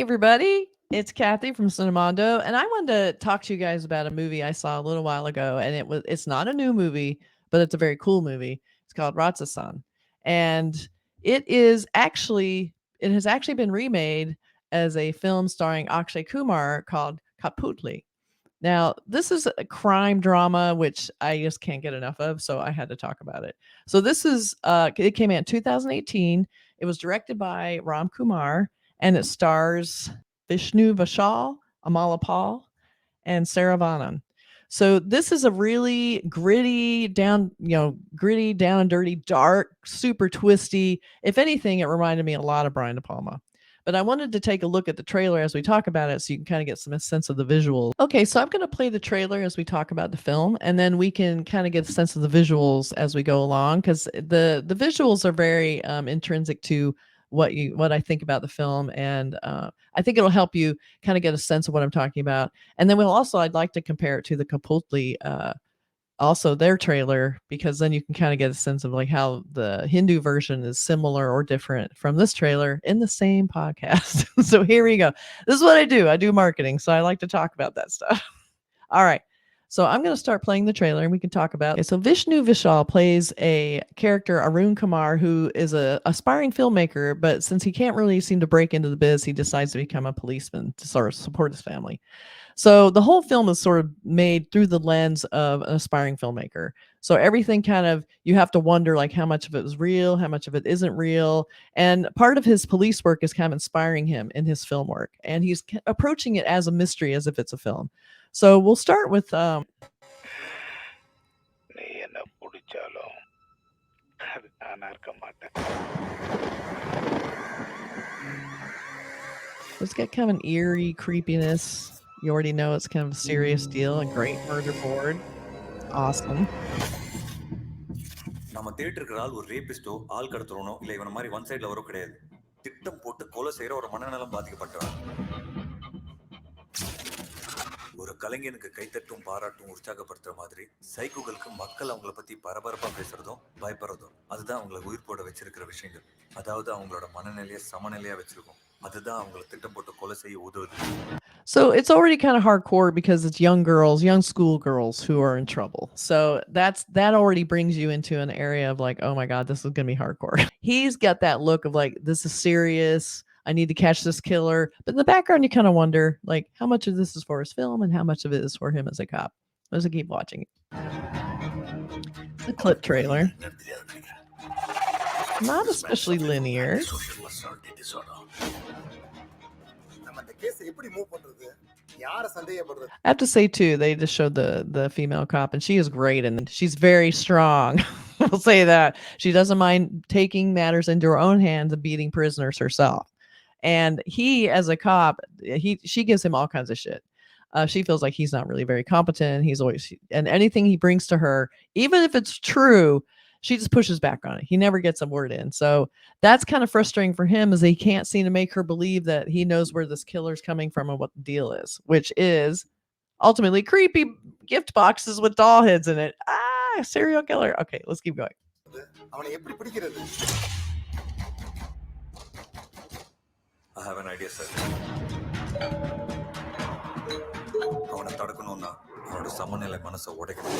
Hey, everybody. It's Kathy from Cinemondo, and I wanted to talk to you guys about a movie I saw a little while ago, and it's not a new movie, but it's a very cool movie. It's called Ratsasan, and it has actually been remade as a film starring Akshay Kumar called Cuttputlli. Now, this is a crime drama, which I just can't get enough of, so I had to talk about it. So it came out in 2018. It was directed by Ram Kumar, and it stars Vishnu Vishal, Amala Paul, and Saravanan. So this is a really gritty, down and dirty, dark, super twisty. If anything, it reminded me a lot of Brian De Palma. But I wanted to take a look at the trailer as we talk about it so you can kind of get some sense of the visuals. Okay, so I'm going to play the trailer as we talk about the film, and then we can kind of get a sense of the visuals as we go along because the visuals are very intrinsic to what I think about the film, and I think it'll help you kind of get a sense of what I'm talking about. And then I'd like to compare it to the Cuttputlli also their trailer, because then you can kind of get a sense of like how the Hindu version is similar or different from this trailer in the same podcast. So here we go. This is what I do. I do marketing, so I like to talk about that stuff. All right. So I'm going to start playing the trailer and we can talk about it. So Vishnu Vishal plays a character, Arun Kumar, who is a aspiring filmmaker, but since he can't really seem to break into the biz, he decides to become a policeman to sort of support his family. So the whole film is sort of made through the lens of an aspiring filmmaker. So everything kind of, you have to wonder like how much of it is real, how much of it isn't real. And part of his police work is kind of inspiring him in his film work. And he's approaching it as a mystery, as if it's a film. So we'll start with நீ என்ன பிடிச்சாலும் அது நானா இருக்க மாட்டேன். It's got kind of an eerie creepiness. You already know it's kind of a serious deal. A great murder board. Awesome. நம்ம தேட்டருக்கு ஆள் ஒரு ரேபிஸ்டோ ஆள் கடத்துறனோ இல்ல இவன மாதிரி ஒன் சைடுல வரும் கிடையாது. திட்டம் போட்டு கொலை செய்யற ஒரு மனநலம் பாதிக்கப்பட்டவன். ஒரு கலைஞனுக்கு கைத்தட்டும் பாராட்டும் உற்சாகப்படுத்துற மாதிரி சைக்கோகளுக்கு மக்கள் அவங்கள பத்தி பரபரப்பா பேசுறதும் பயப்படுறதும் அதுதான் அவங்களை உயிர் போட வச்சிருக்கிற விஷயங்கள். அதாவது அவங்களோட மனநிலையை சமநிலையா வச்சிருக்கும். அதுதான் அவங்களை திட்டம் போட்டு கொலை செய்ய உதவுது. So it's already kind of hardcore because it's young girls, young school girls who are in trouble. So that already brings you into an area of like, oh my God, this is gonna be hardcore. He's got that look of like, this is serious. I need to catch this killer. But in the background, you kind of wonder like how much of this is for his film and how much of it is for him as a cop. Let's keep watching it. It's a clip trailer. Not especially linear. I have to say too, they just showed the female cop, and she is great, and she's very strong. We'll say that she doesn't mind taking matters into her own hands and beating prisoners herself. And he, as a cop, she gives him all kinds of shit. She feels like he's not really very competent. And anything he brings to her, even if it's true, she just pushes back on it. He never gets a word in. So that's kind of frustrating for him, is he can't seem to make her believe that he knows where this killer's coming from and what the deal is, which is ultimately creepy gift boxes with doll heads in it. Serial killer. Okay, let's keep going. I have an idea, sir. அவனை தடுக்கணும்னா அவனோட சமநிலை மனசை உடைக்கணும்.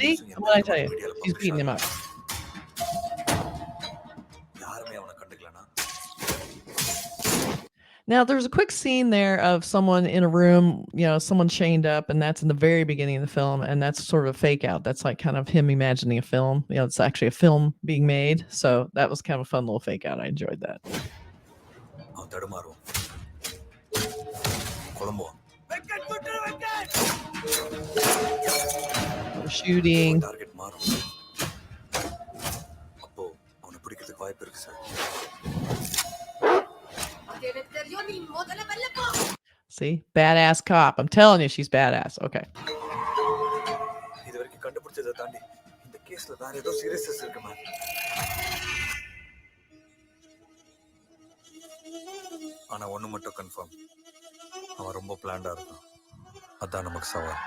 See? What I tell you? She's beating him up. Now, there's a quick scene there of someone in a room, someone chained up, and that's in the very beginning of the film, and that's sort of a fake out. That's like kind of him imagining a film. It's actually a film being made. So that was kind of a fun little fake out. I enjoyed that. Shooting. See? Badass cop. I'm telling you, she's badass. Okay. ஆனா ஒண்ணு மட்டும் confirm, அவன் ரொம்ப பிளான்டா இருக்கான். அதான் நமக்கு சவால்.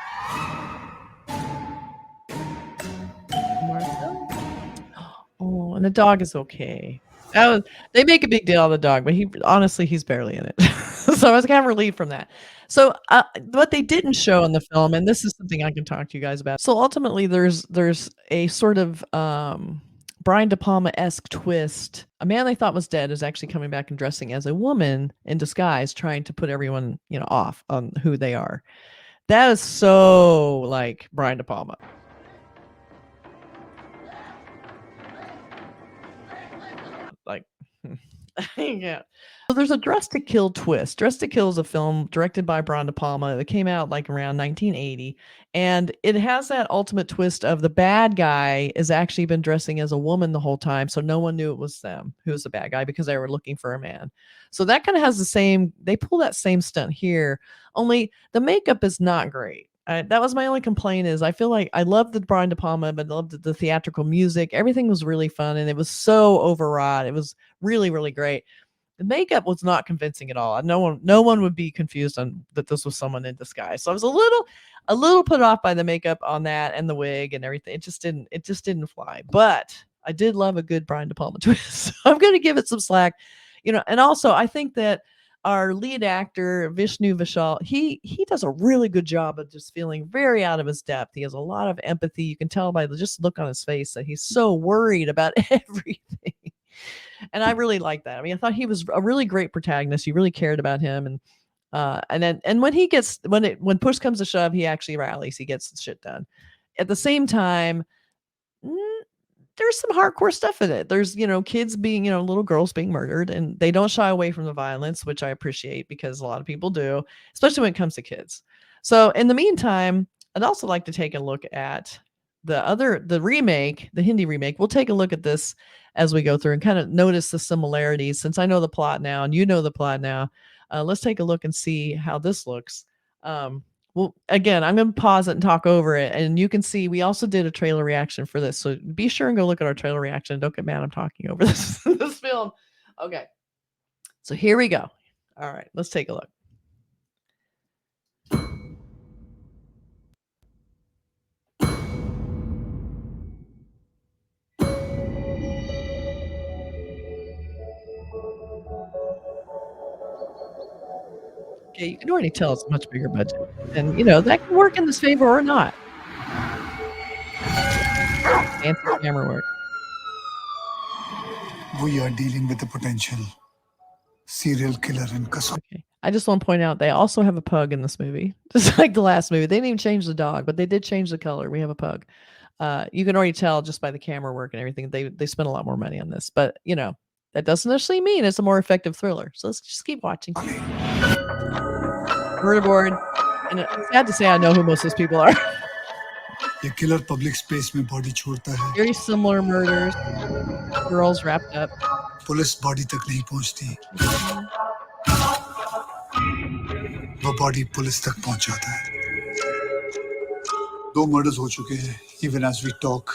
Oh, and the dog is okay. They make a big deal of the dog, but he's barely in it. So I was kind of relieved from that. So what they didn't show in the film, and this is something I can talk to you guys about. So ultimately, there's a sort of Brian De Palma-esque twist. A man they thought was dead is actually coming back and dressing as a woman in disguise, trying to put everyone off on who they are. That is so like Brian De Palma. Like, yeah. So there's a Dress to Kill twist. Dress to Kill is a film directed by Brian De Palma that came out like around 1980. And it has that ultimate twist of the bad guy has actually been dressing as a woman the whole time. So no one knew it was them who was the bad guy because they were looking for a man. So that kind of has they pull that same stunt here, only the makeup is not great. That was my only complaint is I feel like I loved the Brian De Palma, but I loved the theatrical music. Everything was really fun and it was so overwrought. It was really, really great. The makeup was not convincing at all. No one would be confused on that this was someone in disguise. So I was a little put off by the makeup on that and the wig and everything. It just didn't fly. But I did love a good Brian De Palma twist. So I'm going to give it some slack. And also I think that our lead actor, Vishnu Vishal, he does a really good job of just feeling very out of his depth. He has a lot of empathy. You can tell by the just look on his face that he's so worried about everything. And I really like that. I mean, I thought he was a really great protagonist. You really cared about him. And when push comes to shove, he actually rallies. He gets the shit done. At the same time, there's some hardcore stuff in it. There's, kids being, little girls being murdered, and they don't shy away from the violence, which I appreciate because a lot of people do, especially when it comes to kids. So in the meantime, I'd also like to take a look at the remake, the Hindi remake. We'll take a look at this as we go through and kind of notice the similarities. Since I know the plot now and you know the plot now, let's take a look and see how this looks. Well, again, I'm going to pause it and talk over it. And you can see we also did a trailer reaction for this. So be sure and go look at our trailer reaction. Don't get mad I'm talking over this film. Okay. So here we go. All right, let's take a look. Okay, you can already tell it's a much bigger budget. And, that can work in this favor or not. Fancy camera work. We are dealing with a potential serial killer in Kasur. Okay. I just want to point out they also have a pug in this movie, just like the last movie. They didn't even change the dog, but they did change the color. We have a pug. You can already tell just by the camera work and everything. They spent a lot more money on this, but that doesn't necessarily mean it's a more effective thriller. So let's just keep watching. Murder board, and it's sad to say I know who most of those people are. ये killer public space में body छोड़ता है. Very similar murders, girls wrapped up. Police body तक नहीं पहुंचती. वो body police तक पहुंच जाता है. 2 murders हो चुके हैं. Even as we talk,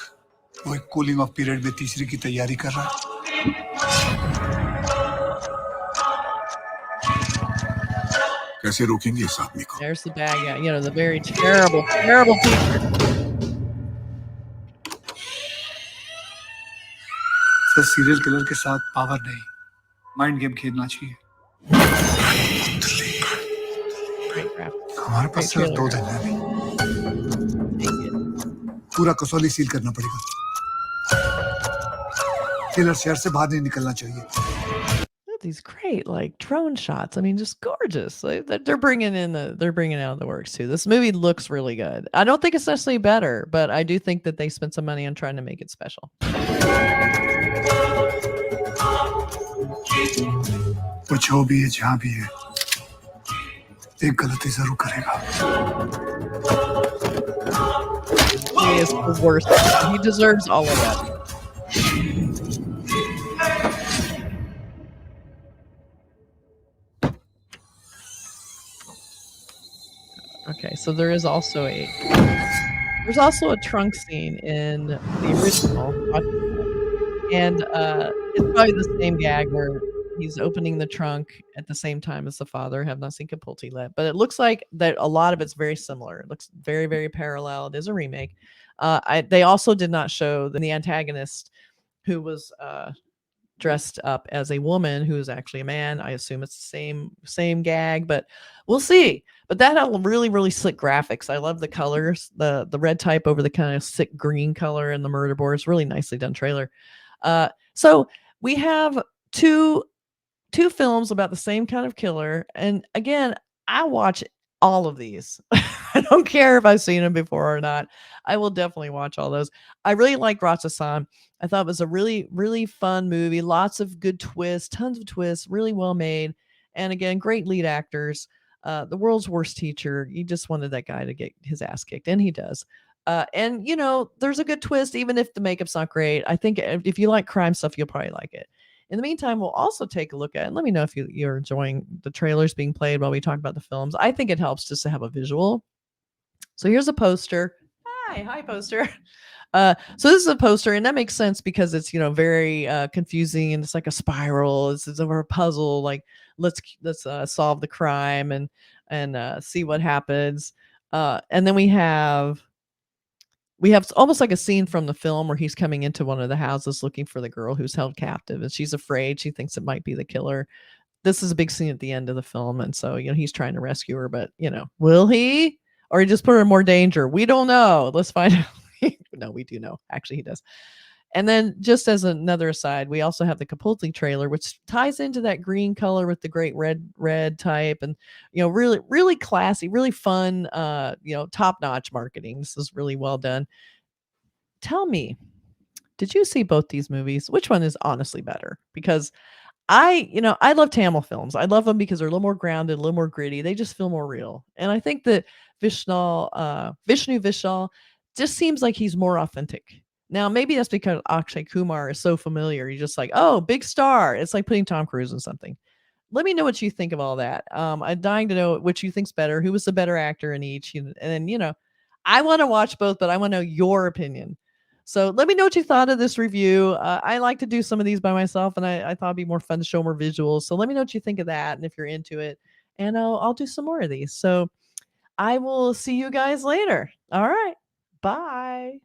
वो एक cooling off period में तीसरी की तैयारी कर रहा है. कैसे रोकेंगे इस आदमी को? There's the bad guy, the very terrible teacher. Sir serial killer के साथ power नहीं, mind game खेलना चाहिए. हमारे पास सिर्फ 2 दिन है. पूरा कसौली सील करना पड़ेगा. किलर शहर से बाहर नहीं निकलना चाहिए. These great drone shots. I mean, just gorgeous. They're bringing out the works too. This movie looks really good. I don't think it's necessarily better, but I do think that they spent some money on trying to make it special. वो जो भी है जहाँ भी है, एक गलती जरूर करेगा. He is the worst. He deserves all of that. Okay, so there's also a trunk scene in the original, and it's probably the same gag where he's opening the trunk at the same time as the father. Have not seen Cuttputlli yet, but it looks like that a lot of it's very similar. It looks very, very parallel. It is a remake. They also did not show the antagonist, who was dressed up as a woman who is actually a man. I assume it's the same gag, but we'll see. But that had really really slick graphics. I love the colors, the red type over the kind of sick green color in the murder boards. Really nicely done trailer. So we have two films about the same kind of killer, and again, I watch all of these. I don't care if I've seen them before or not. I will definitely watch all those. I really like Ratsasan. I thought it was a really, really fun movie. Lots of good twists, tons of twists, really well made. And again, great lead actors. The world's worst teacher. You just wanted that guy to get his ass kicked, and he does. And there's a good twist, even if the makeup's not great. I think if you like crime stuff, you'll probably like it. In the meantime, we'll also take a look at, and let me know if you're enjoying the trailers being played while we talk about the films. I think it helps just to have a visual. So here's a poster. Hi, poster. So this is a poster, and that makes sense because it's very confusing, and it's like a spiral. It's over a puzzle. Like let's solve the crime and see what happens. And then we have almost like a scene from the film where he's coming into one of the houses looking for the girl who's held captive, and she's afraid. She thinks it might be the killer. This is a big scene at the end of the film, and so he's trying to rescue her, but will he, or he just put her in more danger? We don't know. Let's find out. No, we do know. Actually, he does. And then, just as another aside, we also have the Cuttputlli trailer, which ties into that green color with the great red type, and really, really classy, really fun. Top-notch marketing. This is really well done. Tell me, did you see both these movies? Which one is honestly better? Because I love Tamil films. I love them because they're a little more grounded, a little more gritty. They just feel more real. And I think that Vishnu Vishal just seems like he's more authentic. Now, maybe that's because Akshay Kumar is so familiar. You're just like, oh, big star. It's like putting Tom Cruise in something. Let me know what you think of all that. I'm dying to know which you think's better. Who was the better actor in each? And then, I want to watch both, but I want to know your opinion. So let me know what you thought of this review. I like to do some of these by myself, and I thought it'd be more fun to show more visuals. So let me know what you think of that, and if you're into it, and I'll do some more of these. So I will see you guys later. All right. Bye.